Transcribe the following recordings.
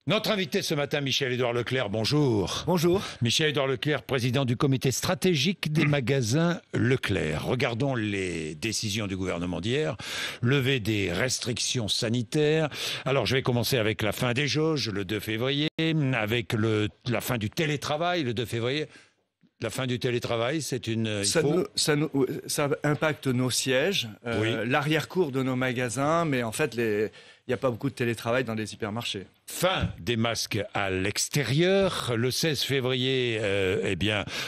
Notre invité ce matin, Michel-Édouard Leclerc, bonjour. Bonjour. Michel-Édouard Leclerc, président du comité stratégique des magasins Leclerc. Regardons les décisions du gouvernement d'hier. Levée des restrictions sanitaires. Alors, je vais commencer avec la fin des jauges le 2 février, avec la fin du télétravail le 2 février. La fin du télétravail, c'est une... Ça impacte nos sièges, Oui. l'arrière-cour de nos magasins, mais en fait, il n'y a pas beaucoup de télétravail dans les hypermarchés. Fin des masques à l'extérieur. Le 16 février,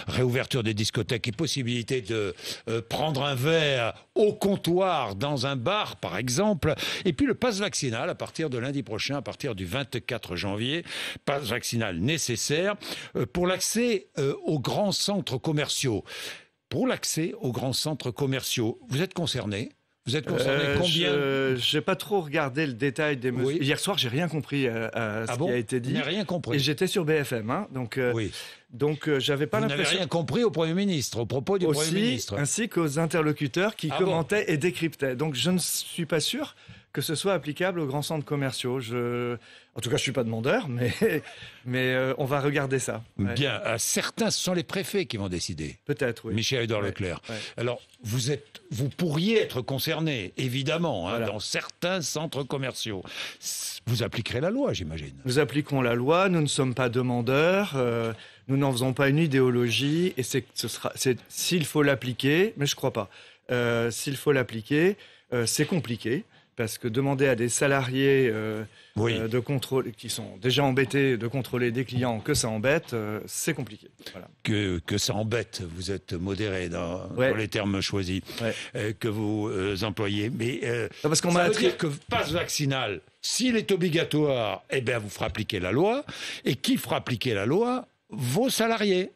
réouverture des discothèques et possibilité de prendre un verre au comptoir dans un bar, par exemple. Et puis le pass vaccinal à partir de lundi prochain, à partir du 24 janvier. Pass vaccinal nécessaire pour l'accès aux grands centres commerciaux. Pour l'accès aux grands centres commerciaux, vous êtes concerné ? Vous êtes concerné combien? Je n'ai pas trop regardé le détail des mesures. Oui. Hier soir, j'ai rien compris à ce qui a été dit. Vous n'avez rien compris. Et j'étais sur BFM, hein, donc j'avais pas Vous n'avez l'impression. rien compris au Premier ministre, au propos du Premier ministre. Ainsi qu'aux interlocuteurs qui Ah commentaient et décryptaient. Donc je ne suis pas sûr que ce soit applicable aux grands centres commerciaux. En tout cas, je suis pas demandeur, mais on va regarder ça. Ouais. Bien, certains, ce sont les préfets qui vont décider. Peut-être, oui. Michel-Édouard Leclerc. Ouais. Alors, vous pourriez être concerné, évidemment, Voilà. dans certains centres commerciaux. Vous appliquerez la loi, j'imagine. Nous appliquons la loi, nous ne sommes pas demandeurs, nous n'en faisons pas une idéologie, et s'il faut l'appliquer, mais je crois pas, s'il faut l'appliquer, c'est compliqué, parce que demander à des salariés de contrôle, qui sont déjà embêtés de contrôler des clients, que ça embête, c'est compliqué. Voilà. Que ça embête, vous êtes modéré dans les termes choisis que vous employez. Mais parce qu'on ça m'a veut dire que passe vaccinal, s'il est obligatoire, vous ferez appliquer la loi. Et qui fera appliquer la loi? Vos salariés.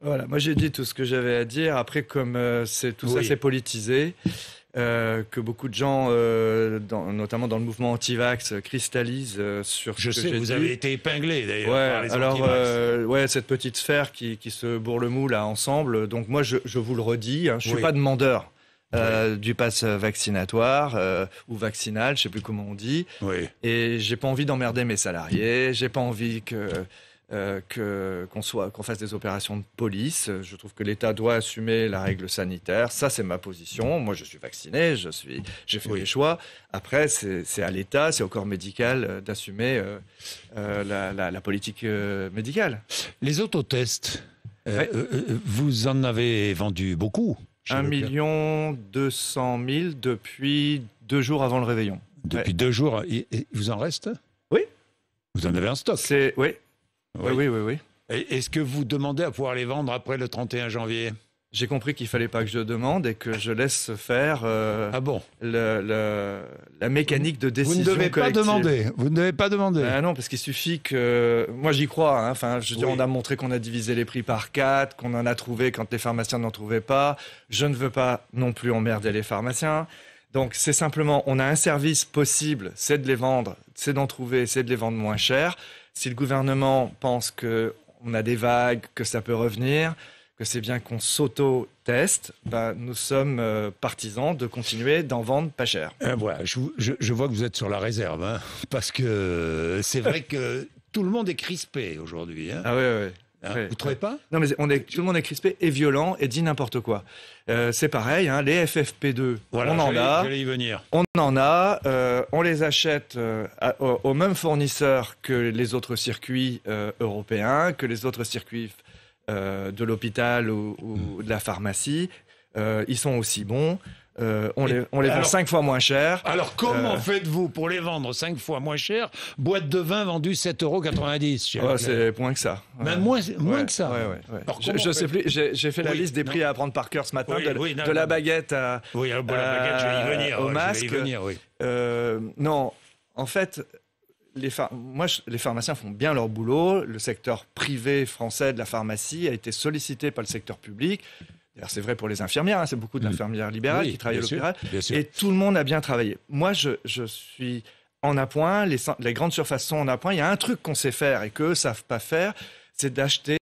Voilà, moi j'ai dit tout ce que j'avais à dire. Après, comme ça c'est politisé, que beaucoup de gens, notamment dans le mouvement anti-vax, cristallisent sur Je sais, vous avez été épinglé d'ailleurs par les anti-vax. Cette petite sphère qui se bourre le mou là ensemble. Donc moi je vous le redis, je suis pas demandeur du pass vaccinatoire ou vaccinal, je sais plus comment on dit. Oui. Et j'ai pas envie d'emmerder mes salariés, j'ai pas envie qu'on fasse des opérations de police. Je trouve que l'État doit assumer la règle sanitaire. Ça, c'est ma position. Moi, je suis vacciné, j'ai fait mes choix. Après, c'est à l'État, c'est au corps médical d'assumer la politique médicale. Les autotests, vous en avez vendu beaucoup. 1 200 000 depuis 2 jours avant le réveillon. Depuis 2 jours. Et vous en reste? Oui. Vous en avez un stock? Oui. Est-ce que vous demandez à pouvoir les vendre après le 31 janvier? J'ai compris qu'il fallait pas que je demande et que je laisse faire la mécanique de décision collective. Vous ne devez pas demander. Vous ne devez pas demander. Non, parce qu'il suffit que... Moi, j'y crois. Hein. Enfin, je veux dire, on a montré qu'on a divisé les prix par 4, qu'on en a trouvé quand les pharmaciens n'en trouvaient pas. Je ne veux pas non plus emmerder les pharmaciens. Donc, c'est simplement, on a un service possible, c'est de les vendre, c'est d'en trouver, c'est de les vendre moins cher. Si le gouvernement pense qu'on a des vagues, que ça peut revenir, que c'est bien qu'on s'auto-teste, nous sommes partisans de continuer d'en vendre pas cher. Voilà, je vois que vous êtes sur la réserve, hein, parce que c'est vrai que tout le monde est crispé aujourd'hui. Hein. Ah oui. Vous ne trouvez pas? Non, mais tout le monde est crispé et violent et dit n'importe quoi. C'est pareil, hein, les FFP2, voilà, on en a. J'allais y venir. On en a, on les achète aux mêmes fournisseurs que les autres circuits européens, que les autres circuits de l'hôpital ou de la pharmacie. Ils sont aussi bons. On les vend 5 fois moins cher. Alors, comment faites-vous pour les vendre 5 fois moins cher? Boîte de vin vendue 7,90 €. C'est moins que ça. Même moins que ça. Alors, je sais plus, j'ai fait la liste des prix à apprendre par cœur ce matin, de la baguette à... Oui, la baguette, je vais y venir. Au masque. Je vais y venir, oui. Non, en fait... les pharmaciens font bien leur boulot. Le secteur privé français de la pharmacie a été sollicité par le secteur public. D'ailleurs, c'est vrai pour les infirmières, hein, c'est beaucoup d'infirmières libérales qui travaillent à l'hôpital. Et tout le monde a bien travaillé. Moi, je suis en appoint, les grandes surfaces sont en appoint. Il y a un truc qu'on sait faire et qu'eux ne savent pas faire, c'est d'acheter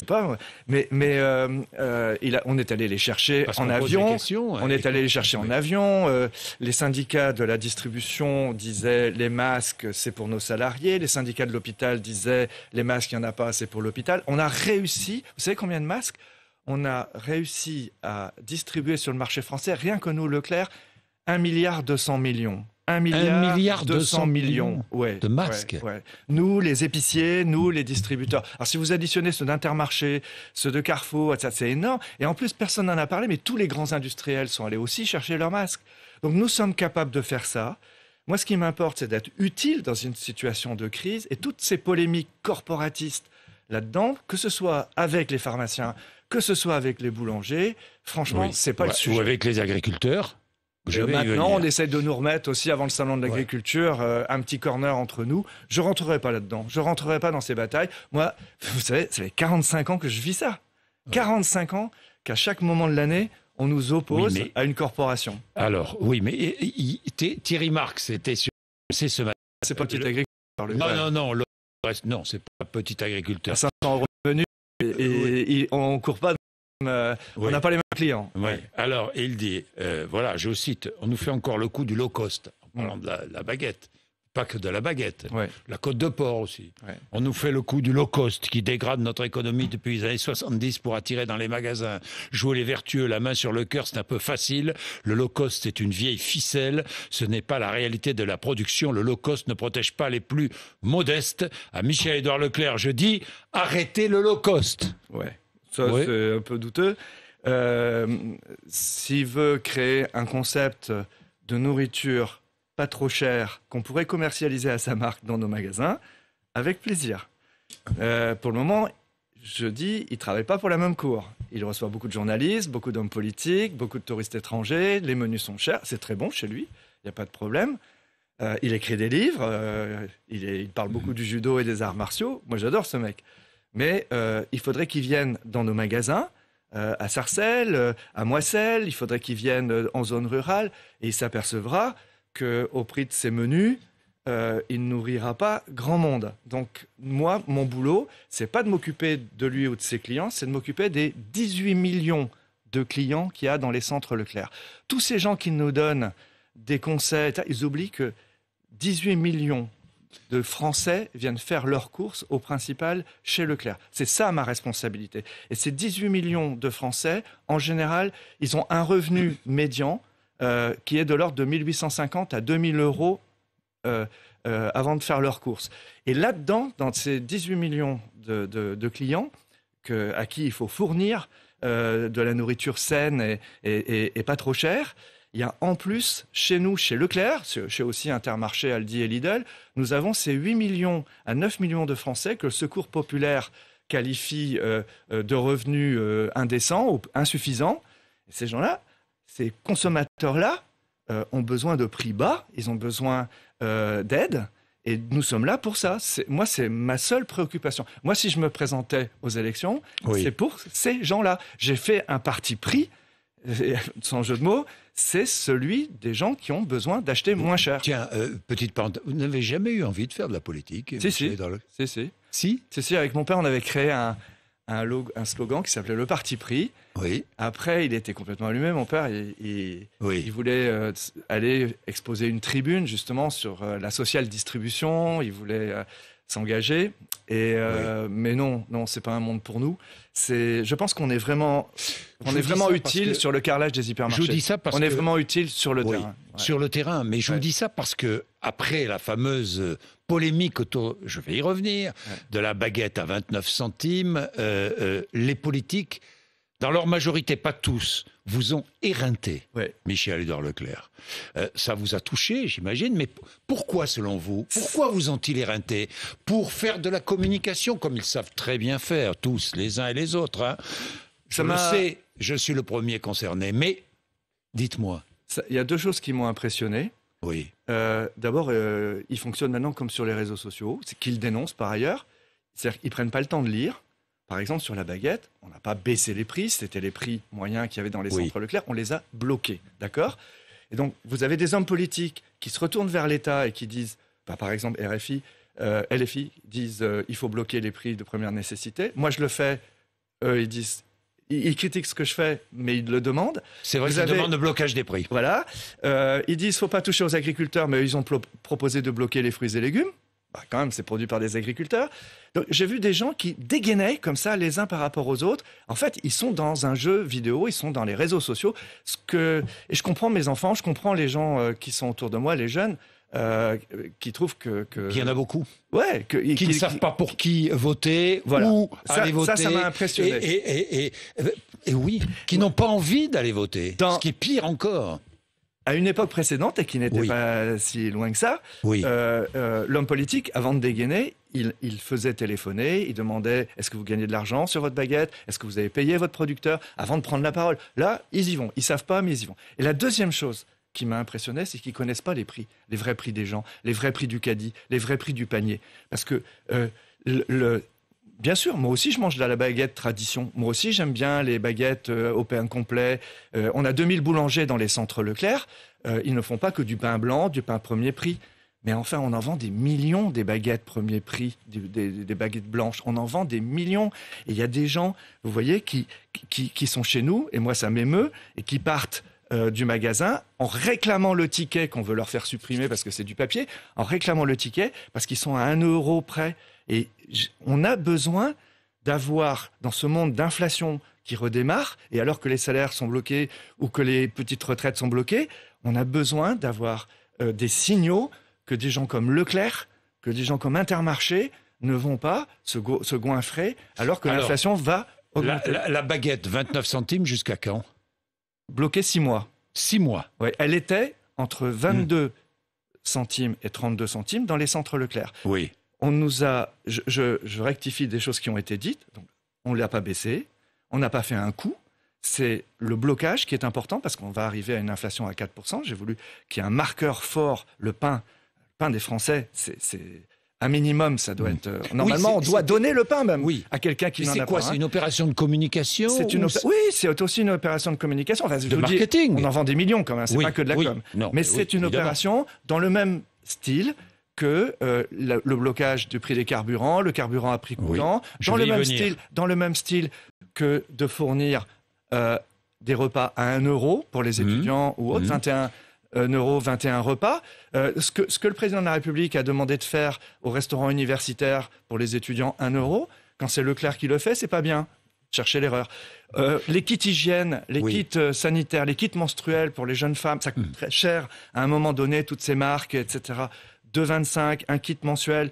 pas, on est allé les chercher en avion. On est allé les chercher en avion. Les syndicats de la distribution disaient les masques, c'est pour nos salariés. Les syndicats de l'hôpital disaient les masques, il n'y en a pas, c'est pour l'hôpital. On a réussi. Vous savez combien de masques on a réussi à distribuer sur le marché français, rien que nous, Leclerc, 1,2 milliard. 1 milliard 200 millions de masques. Ouais. Nous, les épiciers, nous, les distributeurs. Alors, si vous additionnez ceux d'Intermarché, ceux de Carrefour, etc., c'est énorme. Et en plus, personne n'en a parlé, mais tous les grands industriels sont allés aussi chercher leurs masques. Donc, nous sommes capables de faire ça. Moi, ce qui m'importe, c'est d'être utile dans une situation de crise. Et toutes ces polémiques corporatistes là-dedans, que ce soit avec les pharmaciens, que ce soit avec les boulangers, franchement, c'est pas le sujet. Ou avec les agriculteurs. Maintenant, on essaie de nous remettre aussi, avant le salon de l'agriculture, un petit corner entre nous. Je rentrerai pas là-dedans. Je rentrerai pas dans ces batailles. Moi, vous savez, ça fait 45 ans que je vis ça. 45 ans qu'à chaque moment de l'année, on nous oppose à une corporation. Alors, oui, mais Thierry Marx, c'était c'est ce matin. C'est pas petit agriculteur. Non, c'est pas petit agriculteur. 500 € de revenu et on court pas. On n'a pas les mêmes clients. Oui. Alors, il dit, voilà, je cite, on nous fait encore le coup du low cost, en parlant de la baguette. Pas que de la baguette, la côte de porc aussi. Ouais. On nous fait le coup du low cost qui dégrade notre économie depuis les années 70 pour attirer dans les magasins. Jouer les vertueux, la main sur le cœur, c'est un peu facile. Le low cost, c'est une vieille ficelle. Ce n'est pas la réalité de la production. Le low cost ne protège pas les plus modestes. À Michel-Édouard Leclerc, je dis, arrêtez le low cost. Ouais. Ça, c'est un peu douteux. S'il veut créer un concept de nourriture pas trop cher, qu'on pourrait commercialiser à sa marque dans nos magasins, avec plaisir. Pour le moment, je dis, il ne travaille pas pour la même cour. Il reçoit beaucoup de journalistes, beaucoup d'hommes politiques, beaucoup de touristes étrangers, les menus sont chers, c'est très bon chez lui, il n'y a pas de problème. Il écrit des livres, il parle beaucoup du judo et des arts martiaux. Moi, j'adore ce mec. Mais il faudrait qu'il vienne dans nos magasins, à Sarcelles, à Moisselles, il faudrait qu'il vienne en zone rurale, et il s'apercevra qu'au prix de ces menus, il ne nourrira pas grand monde. Donc moi, mon boulot, c'est pas de m'occuper de lui ou de ses clients, c'est de m'occuper des 18 millions de clients qu'il y a dans les centres Leclerc. Tous ces gens qui nous donnent des conseils, ils oublient que 18 millions de Français viennent faire leurs courses au principal chez Leclerc. C'est ça ma responsabilité. Et ces 18 millions de Français, en général, ils ont un revenu médian qui est de l'ordre de 1 850 à 2 000 euros avant de faire leurs courses. Et là-dedans, dans ces 18 millions de clients à qui il faut fournir de la nourriture saine et pas trop chère, il y a en plus, chez nous, chez Leclerc, chez aussi Intermarché, Aldi et Lidl, nous avons ces 8 millions à 9 millions de Français que le Secours populaire qualifie de revenus indécents ou insuffisants. Et ces gens-là, ces consommateurs-là ont besoin de prix bas, ils ont besoin d'aide, et nous sommes là pour ça. Moi, c'est ma seule préoccupation. Moi, si je me présentais aux élections, c'est pour ces gens-là. J'ai fait un parti pris, sans jeu de mots, c'est celui des gens qui ont besoin d'acheter moins cher. Tiens, petite parenthèse, vous n'avez jamais eu envie de faire de la politique? Si, avec mon père, on avait créé un slogan qui s'appelait le parti pris. Oui. Après, il était complètement allumé. Mon père, il voulait aller exposer une tribune justement sur la social distribution. Il voulait s'engager. Mais non, c'est pas un monde pour nous. Je pense qu'on est vraiment utile sur le carrelage des hypermarchés. Je vous dis ça parce on est vraiment utile sur le terrain. Ouais. Sur le terrain, mais je vous dis ça parce que après la fameuse polémique autour, je vais y revenir, de la baguette à 29 centimes, les politiques, dans leur majorité, pas tous, vous ont éreinté, Michel-Édouard Leclerc. Ça vous a touché, j'imagine, mais pourquoi, selon vous? Pourquoi vous ont-ils éreinté? Pour faire de la communication, comme ils savent très bien faire, tous, les uns et les autres. Hein. Je le sais, je suis le premier concerné, mais dites-moi. Il y a deux choses qui m'ont impressionné. Oui. D'abord, ils fonctionnent maintenant comme sur les réseaux sociaux, c'est qu'ils dénoncent par ailleurs. C'est-à-dire qu'ils ne prennent pas le temps de lire. Par exemple, sur la baguette, on n'a pas baissé les prix, c'était les prix moyens qu'il y avait dans les centres Leclerc, on les a bloqués, d'accord? Et donc, vous avez des hommes politiques qui se retournent vers l'État et qui disent, par exemple LFI disent il faut bloquer les prix de première nécessité. Moi, je le fais Eux, ils critiquent ce que je fais, mais ils le demandent. C'est vrai qu'ils demandent le blocage des prix. Voilà. Ils disent faut pas toucher aux agriculteurs, mais ils ont proposé de bloquer les fruits et légumes. Bah, quand même, c'est produit par des agriculteurs. Donc, j'ai vu des gens qui dégainaient comme ça les uns par rapport aux autres. En fait, ils sont dans un jeu vidéo, ils sont dans les réseaux sociaux. Et je comprends mes enfants, je comprends les gens qui sont autour de moi, les jeunes, qui trouvent que... Il y en a beaucoup. Ouais. Qui ne savent pas pour qui voter, voilà. où aller voter. Ça m'a impressionné. Et oui, qui n'ont pas envie d'aller voter. Ce qui est pire encore. À une époque précédente, et qui n'était pas si loin que ça, l'homme politique, avant de dégainer, il faisait téléphoner, il demandait « Est-ce que vous gagnez de l'argent sur votre baguette ? Est-ce que vous avez payé votre producteur ?» avant de prendre la parole. Là, ils y vont. Ils savent pas, mais ils y vont. Et la deuxième chose qui m'a impressionné, c'est qu'ils connaissent pas les prix, les vrais prix des gens, les vrais prix du caddie, les vrais prix du panier. Parce que bien sûr, moi aussi je mange de la baguette tradition. Moi aussi j'aime bien les baguettes au pain complet. On a 2000 boulangers dans les centres Leclerc. Ils ne font pas que du pain blanc, du pain premier prix. Mais enfin, on en vend des millions des baguettes premier prix, des baguettes blanches. On en vend des millions. Et il y a des gens, vous voyez, qui sont chez nous, et moi ça m'émeut, et qui partent du magasin en réclamant le ticket qu'on veut leur faire supprimer parce que c'est du papier, en réclamant le ticket parce qu'ils sont à 1 euro près. Et on a besoin d'avoir, dans ce monde d'inflation qui redémarre, et alors que les salaires sont bloqués ou que les petites retraites sont bloquées, on a besoin d'avoir des signaux que des gens comme Leclerc, que des gens comme Intermarché ne vont pas se goinfrer alors que l'inflation va augmenter. La baguette, 29 centimes jusqu'à quand ? Bloquée 6 mois. 6 mois. Ouais, elle était entre 22 centimes et 32 centimes dans les centres Leclerc. Oui. On nous a, je rectifie des choses qui ont été dites, donc on ne l'a pas baissé, on n'a pas fait un coup, c'est le blocage qui est important parce qu'on va arriver à une inflation à 4%, j'ai voulu qu'il y ait un marqueur fort, le pain des Français, c'est un minimum, ça doit être... Normalement, on doit donner le pain même à quelqu'un qui n'en a pas. C'est quoi ? C'est une opération de communication ? Oui, c'est aussi une opération de communication. Enfin, de marketing. On en vend des millions quand même, c'est pas que de la com. Mais c'est une opération dans le même style que le blocage du prix des carburants, le carburant à prix coûtant, dans le même style que de fournir des repas à 1 euro pour les étudiants ou autres, 21 euros, 21 repas. Ce que le président de la République a demandé de faire au restaurant universitaire pour les étudiants, 1 euro, quand c'est Leclerc qui le fait, c'est pas bien. Cherchez l'erreur. Les kits hygiène, les kits sanitaires, les kits menstruels pour les jeunes femmes, ça coûte très cher à un moment donné, toutes ces marques, etc. 2,25, un kit menstruel.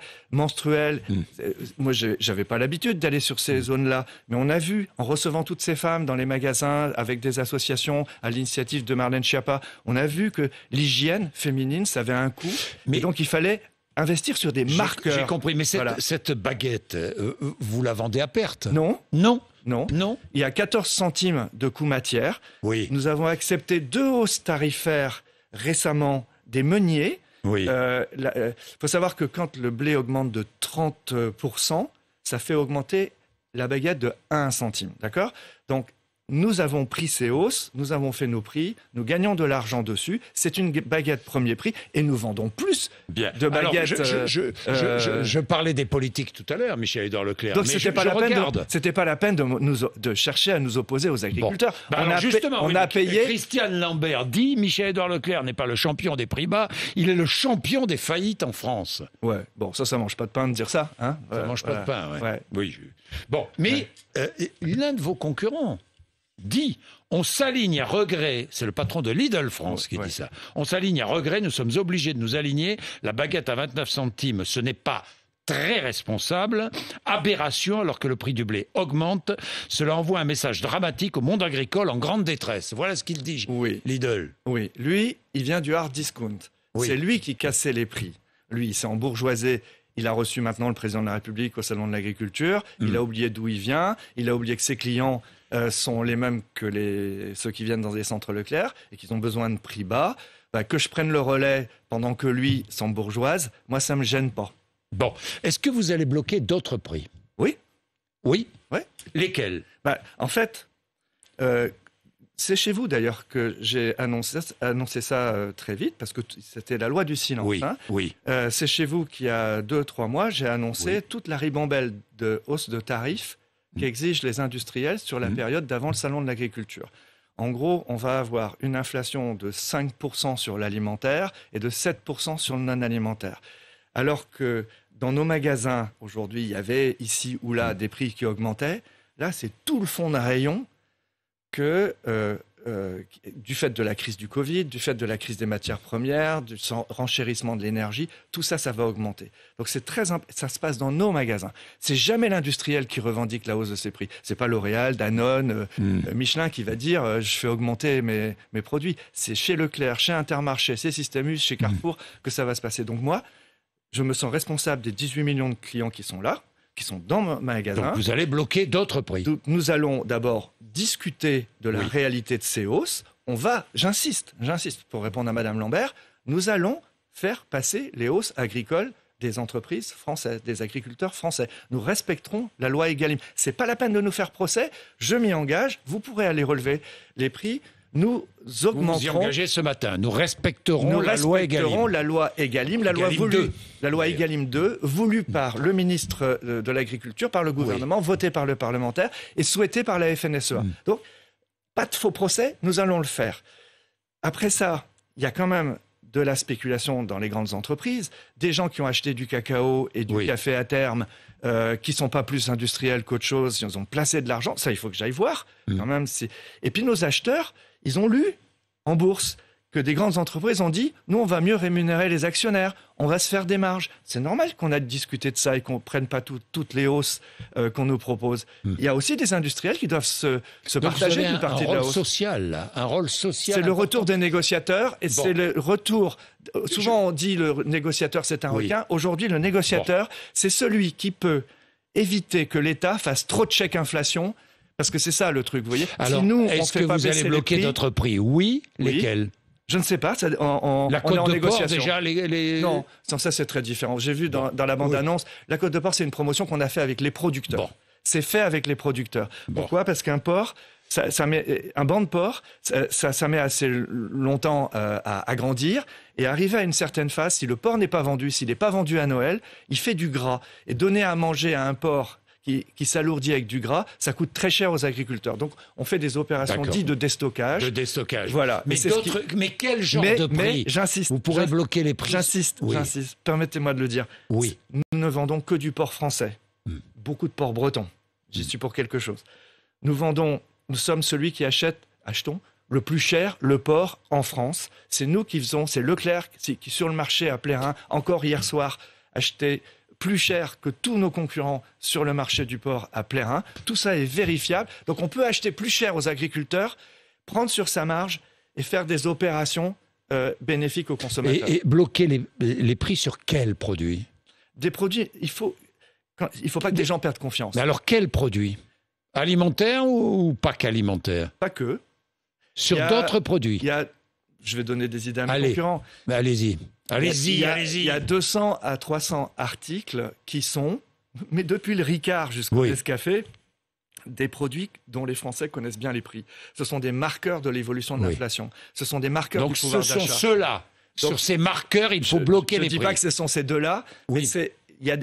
Moi, j'avais pas l'habitude d'aller sur ces zones-là, mais on a vu, en recevant toutes ces femmes dans les magasins avec des associations à l'initiative de Marlène Schiappa, on a vu que l'hygiène féminine, ça avait un coût, et donc il fallait investir sur des marqueurs. J'ai compris, mais cette baguette, vous la vendez à perte ? Non. Non. Il y a 14 centimes de coût matière. Oui. Nous avons accepté 2 hausses tarifaires récemment des meuniers. Oui. Faut savoir que quand le blé augmente de 30%, ça fait augmenter la baguette de 1 centime. D'accord ? Donc, nous avons pris ces hausses, nous avons fait nos prix, nous gagnons de l'argent dessus. C'est une baguette premier prix et nous vendons plus de baguettes. Alors, je parlais des politiques tout à l'heure, Michel-Édouard Leclerc. Donc, mais c'était pas la peine de chercher à nous opposer aux agriculteurs. On a payé. Christiane Lambert dit Michel-Édouard Leclerc n'est pas le champion des prix bas, il est le champion des faillites en France. Ouais, bon, ça mange pas de pain de dire ça. Hein, ça mange pas de pain, ouais. Oui. Bon, mais l'un de vos concurrents dit, on s'aligne à regret, c'est le patron de Lidl France qui dit ça, on s'aligne à regret, nous sommes obligés de nous aligner, la baguette à 29 centimes, ce n'est pas très responsable, aberration alors que le prix du blé augmente, cela envoie un message dramatique au monde agricole en grande détresse. Voilà ce qu'il dit, Lidl. Oui, lui, il vient du hard discount, c'est lui qui cassait les prix, lui, il s'est embourgeoisé. Il a reçu maintenant le président de la République au Salon de l'Agriculture, il a oublié d'où il vient, il a oublié que ses clients sont les mêmes que ceux qui viennent dans les centres Leclerc et qu'ils ont besoin de prix bas, que je prenne le relais pendant que lui s'embourgeoise, moi ça me gêne pas. Bon, est-ce que vous allez bloquer d'autres prix ? Oui. Oui ? Ouais. Lesquels ? En fait, c'est chez vous d'ailleurs que j'ai annoncé ça très vite parce que c'était la loi du silence. Oui. C'est chez vous qu'il y a 2-3 mois, j'ai annoncé toute la ribambelle de hausse de tarifs qu'exigent les industriels sur la période d'avant le salon de l'agriculture. En gros, on va avoir une inflation de 5% sur l'alimentaire et de 7% sur le non-alimentaire. Alors que dans nos magasins, aujourd'hui, il y avait ici ou là des prix qui augmentaient. Là, c'est tout le fond d'un rayon que, du fait de la crise du Covid, du fait de la crise des matières premières, du renchérissement de l'énergie, tout ça, ça va augmenter. Donc ça se passe dans nos magasins. C'est jamais l'industriel qui revendique la hausse de ses prix. C'est pas L'Oréal, Danone, Michelin qui va dire je fais augmenter mes produits. C'est chez Leclerc, chez Intermarché, chez Système U, chez Carrefour que ça va se passer. Donc moi, je me sens responsable des 18 millions de clients qui sont là, qui sont dans mon magasin. Donc vous allez bloquer d'autres prix. Nous allons d'abord discuter de la réalité de ces hausses. J'insiste, pour répondre à Madame Lambert, nous allons faire passer les hausses agricoles des entreprises françaises, des agriculteurs français. Nous respecterons la loi Egalim. C'est pas la peine de nous faire procès. Je m'y engage. Vous pourrez aller relever les prix. Nous augmenterons. Vous vous y engagez ce matin. Nous respecterons la loi Egalim. La loi Egalim, la loi Egalim 2, voulue par le ministre de l'Agriculture, par le gouvernement, votée par le parlementaire et souhaitée par la FNSEA. Donc, pas de faux procès, nous allons le faire. Après ça, il y a quand même de la spéculation dans les grandes entreprises, des gens qui ont acheté du cacao et du café à terme, qui sont pas plus industriels qu'autre chose, ils ont placé de l'argent, ça il faut que j'aille voir. Quand même, et puis nos acheteurs, ils ont lu en bourse que des grandes entreprises ont dit « Nous, on va mieux rémunérer les actionnaires, on va se faire des marges ». C'est normal qu'on a discuté de ça et qu'on ne prenne pas toutes les hausses qu'on nous propose. Il y a aussi des industriels qui doivent se partager une partie de la hausse. Un rôle social. C'est le retour des négociateurs et c'est le retour... Souvent, on dit le négociateur, c'est un requin. Aujourd'hui, le négociateur, c'est celui qui peut éviter que l'État fasse trop de chèques inflation. Parce que c'est ça le truc, vous voyez. Alors, si nous, est-ce que vous allez bloquer d'autres prix ? Oui. Lesquels ? Je ne sais pas. La côte de porc, déjà, Non, ça c'est très différent. J'ai vu dans la bande-annonce, la côte de porc, c'est une promotion qu'on a fait avec les producteurs. C'est fait avec les producteurs. Pourquoi ? Parce qu'un porc, un banc de porc, ça met assez longtemps à grandir. Et arrivé à une certaine phase, si le porc n'est pas vendu, s'il n'est pas vendu à Noël, il fait du gras. Et donner à manger à un porc qui s'alourdit avec du gras, ça coûte très cher aux agriculteurs. Donc, on fait des opérations dites de déstockage. De déstockage. Voilà. Mais quel genre de prix ? Mais j'insiste. Vous pourrez bloquer les prix. J'insiste. Permettez-moi de le dire. Oui. Nous ne vendons que du porc français. Beaucoup de porc breton. J'y suis pour quelque chose. Nous sommes celui qui achetons le plus cher, le porc en France. C'est nous qui faisons, c'est Leclerc qui sur le marché à Plérin, encore hier soir, achetait plus cher que tous nos concurrents sur le marché du porc à Plérin. Tout ça est vérifiable. Donc on peut acheter plus cher aux agriculteurs, prendre sur sa marge et faire des opérations bénéfiques aux consommateurs. Et bloquer les prix sur quels produits ? Des produits, il faut pas que des gens perdent confiance. Mais alors quels produits ? Alimentaires ou pas qu'alimentaires ? Pas que. Sur d'autres produits ? Je vais donner des idées à mes concurrents. Allez-y. Il y a 200 à 300 articles qui sont, mais depuis le Ricard jusqu'au Nescafé, des produits dont les Français connaissent bien les prix. Ce sont des marqueurs de l'évolution de l'inflation. Ce sont des marqueurs du pouvoir d'achat. Donc ce sont ceux-là. Sur ces marqueurs, il faut bloquer les prix. Je ne dis pas que ce sont ces deux-là, mais il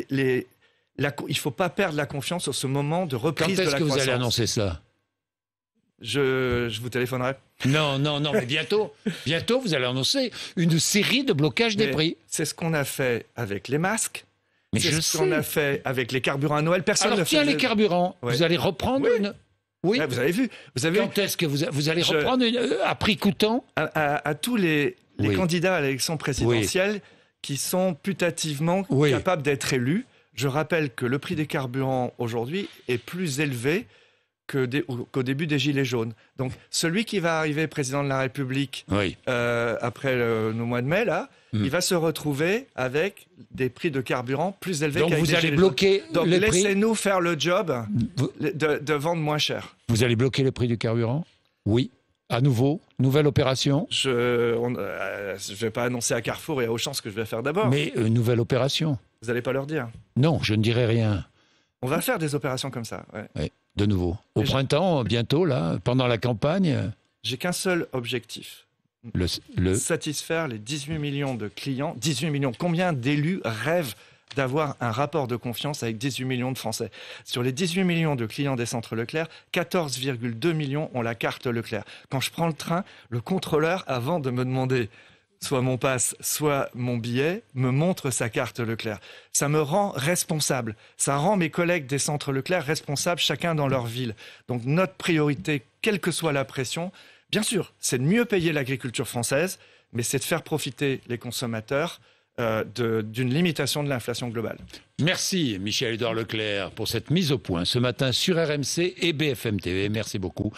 ne faut pas perdre la confiance sur ce moment de reprise de la croissance. Quand est-ce que vous allez annoncer ça ? Je vous téléphonerai. Non, mais bientôt, vous allez annoncer une série de blocages des prix. C'est ce qu'on a fait avec les masques. Mais c'est ce qu'on a fait avec les carburants à Noël. Personne ne fait. Les carburants, vous allez reprendre une... Oui. Vous avez vu. Quand est-ce que vous allez reprendre à prix coûtant ? À tous les candidats à l'élection présidentielle qui sont putativement capables d'être élus, je rappelle que le prix des carburants aujourd'hui est plus élevé qu'au début des Gilets jaunes. Donc, celui qui va arriver président de la République après le mois de mai, là, il va se retrouver avec des prix de carburant plus élevés qu'avec vous allez bloquer Donc, les prix. Laissez-nous faire le job de vendre moins cher. Vous allez bloquer les prix du carburant ? Oui. À nouveau, nouvelle opération ? Je ne vais pas annoncer à Carrefour et à Auchan ce que je vais faire d'abord. Mais nouvelle opération ? Vous n'allez pas leur dire ? Non, je ne dirai rien. On va faire des opérations comme ça. Oui. De nouveau. Au printemps, bientôt, là, pendant la campagne. J'ai qu'un seul objectif. Satisfaire les 18 millions de clients. 18 millions. Combien d'élus rêvent d'avoir un rapport de confiance avec 18 millions de Français. Sur les 18 millions de clients des centres Leclerc, 14,2 millions ont la carte Leclerc. Quand je prends le train, le contrôleur, avant de me demander soit mon pass, soit mon billet, me montre sa carte Leclerc. Ça me rend responsable. Ça rend mes collègues des centres Leclerc responsables, chacun dans leur ville. Donc notre priorité, quelle que soit la pression, bien sûr, c'est de mieux payer l'agriculture française, mais c'est de faire profiter les consommateurs d'une limitation de l'inflation globale. Merci Michel-Édouard Leclerc pour cette mise au point ce matin sur RMC et BFM TV. Merci beaucoup.